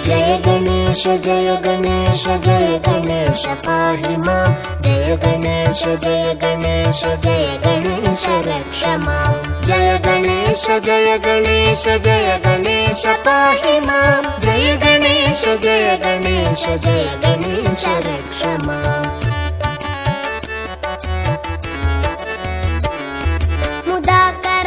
जय गणेश जय गणेश जय गणेश पाहि मां जय गणेश जय गणेश जय गणेश रक्ष मां जय गणेश जय गणेश जय गणेश पाहि मां जय गणेश जय गणेश जय गणेश रक्ष मां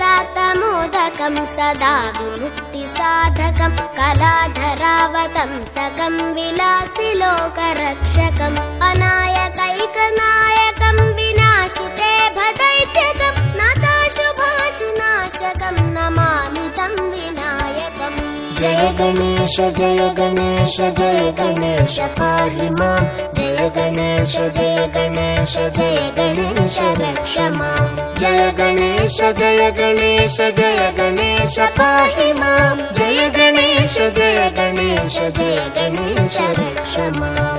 मुदाकरातमोदकं सदा विमुक्तिसाधकं कलाधरावतंसकं विलासिलोकरक्षकम् अनायकैकनायकं विनाशिते भदैत्यकं नाथाशुभाशुनाशकं नमामि तं विनायकम् जय गणेश जय गणेश जय गणेश पाहि मां जय गणेश जय गणेश जय गणेश रक्ष मां जय गणेश जय गणेश जय गणेश पाहि मां जय गणेश जय गणेश जय गणेश रक्ष मां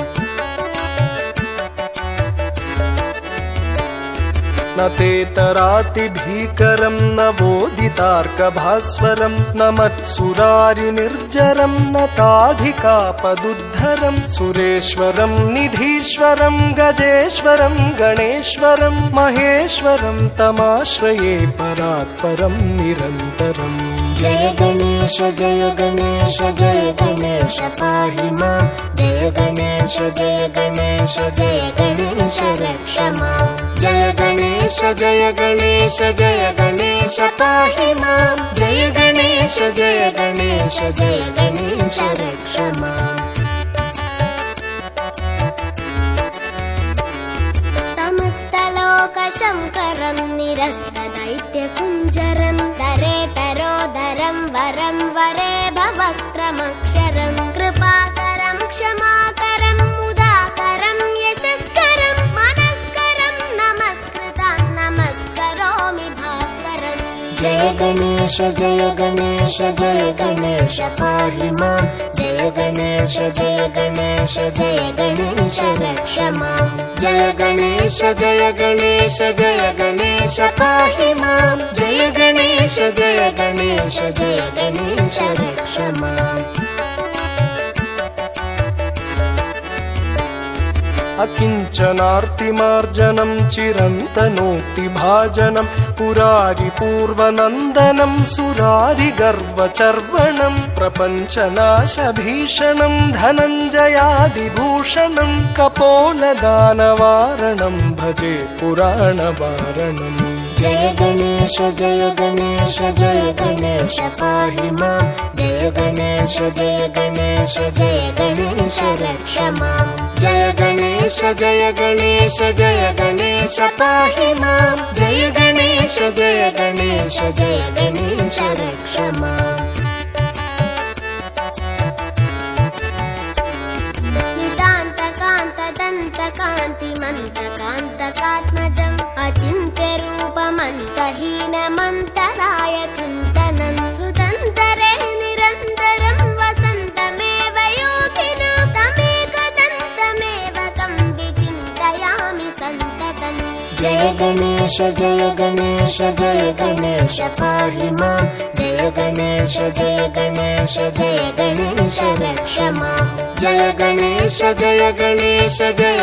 न तेतरातिभीकरं न वोदितार्कभास्वरं न मत्सुरारिनिर्जरं न ताधिकापदुद्धरं सुरेश्वरं निधीश्वरं गजेश्वरं गणेश्वरं महेश्वरं तमाश्रये परात्परं निरन्तरम् जय गणेश जय गणेश जय गणेश पाहि मां जय गणेश जय गणेश जय गणेश रक्ष मां जय गणेश जय गणेश जय गणेश पाहि मां जय गणेश जय गणेश जय गणेश रक्ष मां समस्तलोकशङ्करं निरस्तदैत्यकुञ्जरं दरेतरोदरं वरं वरेभवक्त्रमक्षरं कृपाकरं क्षमाकरं मुदाकरं यशस्करं मनस्करं नमस्कृतं नमस्करोमि भास्करम् जय गणेश जय गणेश जय गणेश पाहि मां जय गणेश जय गणेश जय गणेश रक्ष मां जय गणेश जय गणेश जय गणेश पाहि मां जय गणेश जय गणेश जय गणेश रक्ष मां अकिञ्चनार्तिमार्जनं चिरन्तनोक्तिभाजनं पुरारिपूर्वनन्दनं सुरारिगर्वचर्वणं प्रपञ्चनाशभीषणं धनञ्जयादिभूषणं कपोलदानवारणं भजे पुराणवारणम् जय गणेश जय गणेश जय गणेश पाहि मां जय गणेश जय गणेश जय गणेश रक्ष मां जय गणेश जय गणेश जय गणेश पाहि मां जय गणेश जय गणेश जय गणेश रक्ष मां नितान्तकान्तदन्तकान्तिमन्तकान्तकात्मजम् अचिन्त्यरूपमन्तहीनमन्तराय चिन्तनं हृदन्तरे निरन्तरं वसन्तमेव योगिनं तमेकदन्तमेव तं विचिन्तयामि सन्ततम् जय गणेश जय गणेश जय गणेश पाहि मां जय गणेश जय गणेश जय गणेश रक्ष मां जय गणेश जय गणेश जय